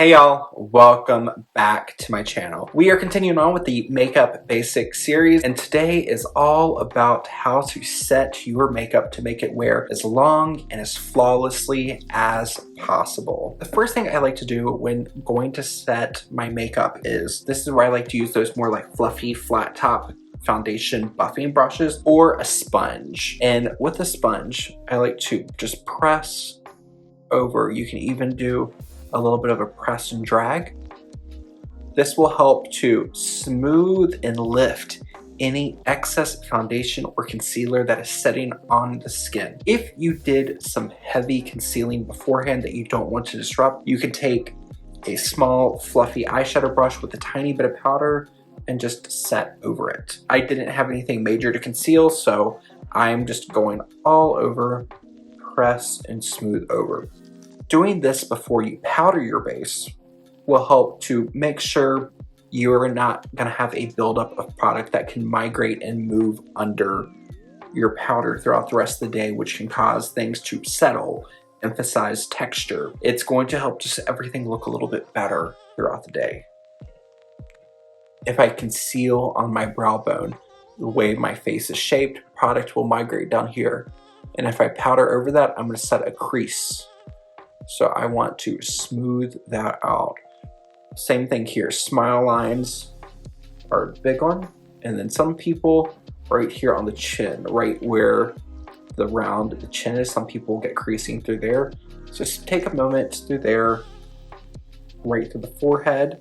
Hey y'all, welcome back to my channel. We are continuing on with the Makeup Basics series, and today is all about how to set your makeup to make it wear as long and as flawlessly as possible. The first thing I like to do when going to set my makeup is, this is where I like to use those more like fluffy, flat top foundation buffing brushes or a sponge. And with a sponge, I like to just press over. You can even do a little bit of a press and drag. This will help to smooth and lift any excess foundation or concealer that is setting on the skin. If you did some heavy concealing beforehand that you don't want to disrupt, you can take a small fluffy eyeshadow brush with a tiny bit of powder and just set over it. I didn't have anything major to conceal, so I'm just going all over, press and smooth over. Doing this before you powder your base will help to make sure you're not going to have a buildup of product that can migrate and move under your powder throughout the rest of the day, which can cause things to settle, emphasize texture. It's going to help just everything look a little bit better throughout the day. If I conceal on my brow bone, the way my face is shaped, product will migrate down here. And if I powder over that, I'm going to set a crease. So I want to smooth that out. Same thing here, smile lines are a big one. And then some people right here on the chin, right where the round of the chin is, some people get creasing through there. So just take a moment through there, right through the forehead.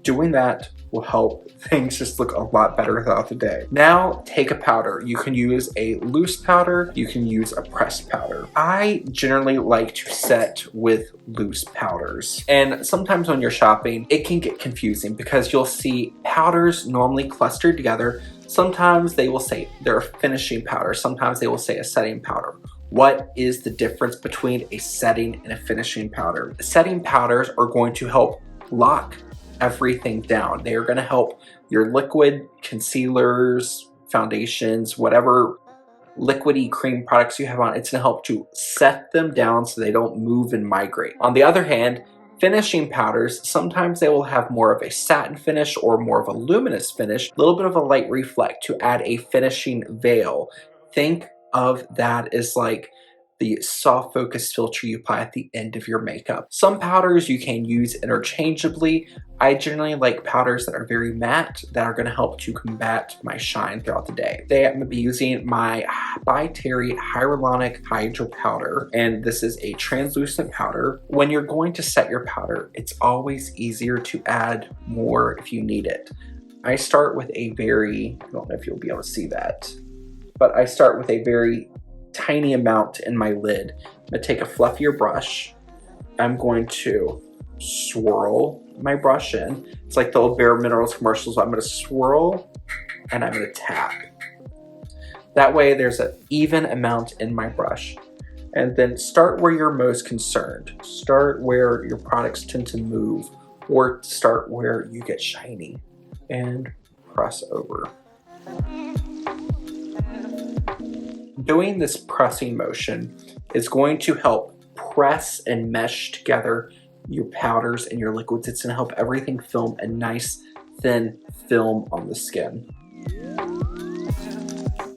Doing that will help things just look a lot better throughout the day. Now take a powder. You can use a loose powder, you can use a pressed powder. I generally like to set with loose powders. And sometimes when you're shopping, it can get confusing because you'll see powders normally clustered together. Sometimes they will say they're a finishing powder, sometimes they will say a setting powder. What is the difference between a setting and a finishing powder? Setting powders are going to help lock everything down. They are going to help your liquid concealers, foundations, whatever liquidy cream products you have on, it's going to help to set them down so they don't move and migrate. On the other hand, finishing powders, sometimes they will have more of a satin finish or more of a luminous finish, a little bit of a light reflect to add a finishing veil. Think of that as like the soft focus filter you apply at the end of your makeup. Some powders you can use interchangeably. I generally like powders that are very matte that are going to help to combat my shine throughout the day. Today I'm going to be using my by Terry Hyaluronic Hydra-Powder, and this is a translucent powder. When you're going to set your powder, it's always easier to add more if you need it. I start with a very, I don't know if you'll be able to see that, but I start with a very tiny amount in my lid. I'm going to take a fluffier brush. I'm going to swirl my brush in. It's like the old Bare Minerals commercials. So I'm going to swirl and I'm going to tap. That way there's an even amount in my brush. And then start where you're most concerned. Start where your products tend to move, or start where you get shiny and press over. Doing this pressing motion is going to help press and mesh together your powders and your liquids. It's going to help everything film a nice thin film on the skin.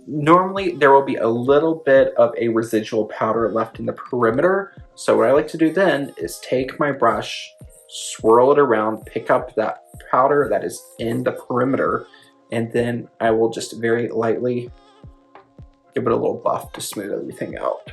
Normally there will be a little bit of a residual powder left in the perimeter. So what I like to do then is take my brush, swirl it around, pick up that powder that is in the perimeter, and then I will just very lightly give it a little buff to smooth everything out.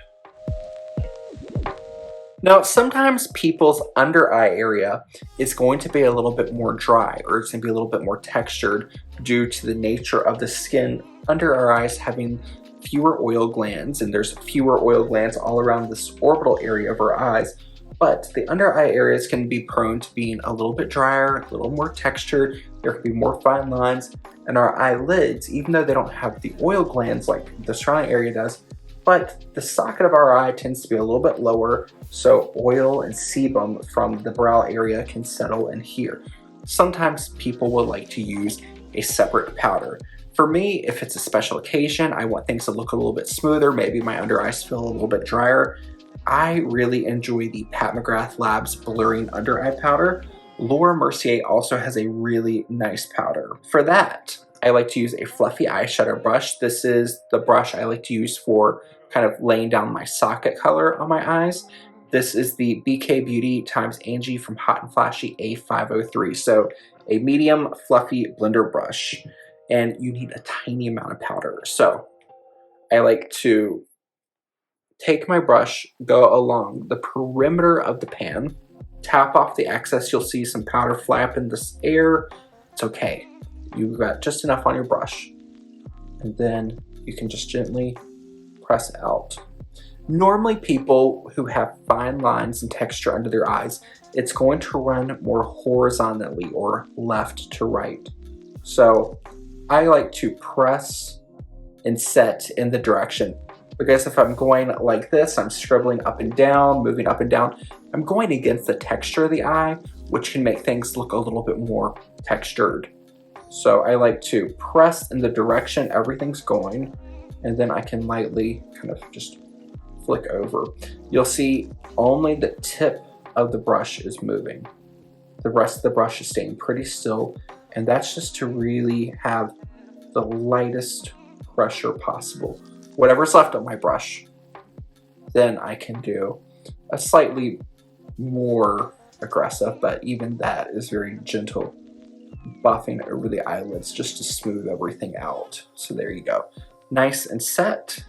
Now, sometimes people's under eye area is going to be a little bit more dry, or it's going to be a little bit more textured due to the nature of the skin under our eyes having fewer oil glands, and there's fewer oil glands all around this orbital area of our eyes. But the under eye areas can be prone to being a little bit drier, a little more textured. There can be more fine lines, and our eyelids, even though they don't have the oil glands like the surrounding area does, but the socket of our eye tends to be a little bit lower, so oil and sebum from the brow area can settle in here. Sometimes people will like to use a separate powder. For me, if it's a special occasion, I want things to look a little bit smoother, maybe my under eyes feel a little bit drier, I really enjoy the Pat McGrath Labs Blurring Under Eye Powder. Laura Mercier also has a really nice powder. For that, I like to use a fluffy eyeshadow brush. This is the brush I like to use for kind of laying down my socket color on my eyes. This is the BK Beauty times Angie from Hot and Flashy A503. So a medium fluffy blender brush, and you need a tiny amount of powder. So I like to take my brush, go along the perimeter of the pan, tap off the excess. You'll see some powder fly up in this air. It's okay. You've got just enough on your brush. And then you can just gently press out. Normally people who have fine lines and texture under their eyes, it's going to run more horizontally or left to right. So I like to press and set in the direction, because if I'm going like this, I'm scribbling up and down, moving up and down, I'm going against the texture of the eye, which can make things look a little bit more textured. So I like to press in the direction everything's going, and then I can lightly kind of just flick over. You'll see only the tip of the brush is moving. The rest of the brush is staying pretty still, and that's just to really have the lightest pressure possible. Whatever's left on my brush, then I can do a slightly more aggressive, but even that is very gentle, buffing over the eyelids just to smooth everything out. So there you go. Nice and set.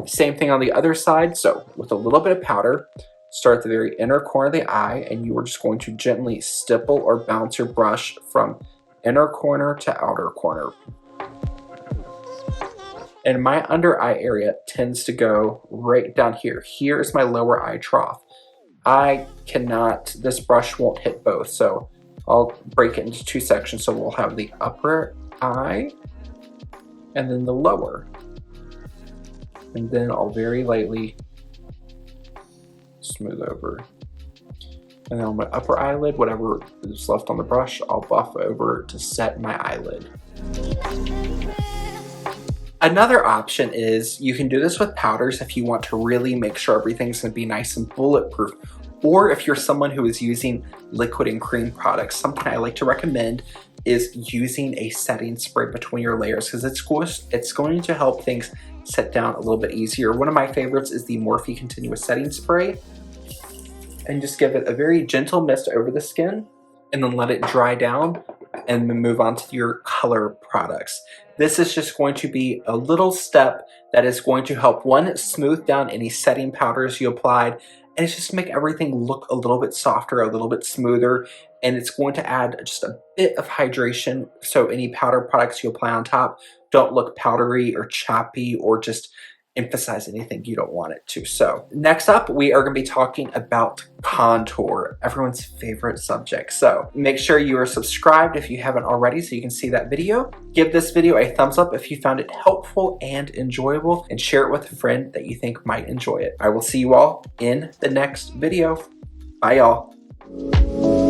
Same thing on the other side. So with a little bit of powder, start at the very inner corner of the eye, and you are just going to gently stipple or bounce your brush from inner corner to outer corner. And my under eye area tends to go right down here. Here is my lower eye trough. This brush won't hit both, so I'll break it into two sections. So we'll have the upper eye and then the lower. And then I'll very lightly smooth over. And then on my upper eyelid, whatever is left on the brush, I'll buff over to set my eyelid. Another option is you can do this with powders if you want to really make sure everything's gonna be nice and bulletproof. Or if you're someone who is using liquid and cream products, something I like to recommend is using a setting spray between your layers, because it's going to help things set down a little bit easier. One of my favorites is the Morphe Continuous Setting Spray. And just give it a very gentle mist over the skin, and then let it dry down, and then move on to your color products. This is just going to be a little step that is going to help, one, smooth down any setting powders you applied, and it's just make everything look a little bit softer, a little bit smoother, and it's going to add just a bit of hydration, so any powder products you apply on top don't look powdery or choppy or just emphasize anything you don't want it to. So next up, we are going to be talking about contour, everyone's favorite subject. So make sure you are subscribed if you haven't already so you can see that video. Give this video a thumbs up if you found it helpful and enjoyable, and share it with a friend that you think might enjoy it. I will see you all in the next video. Bye y'all.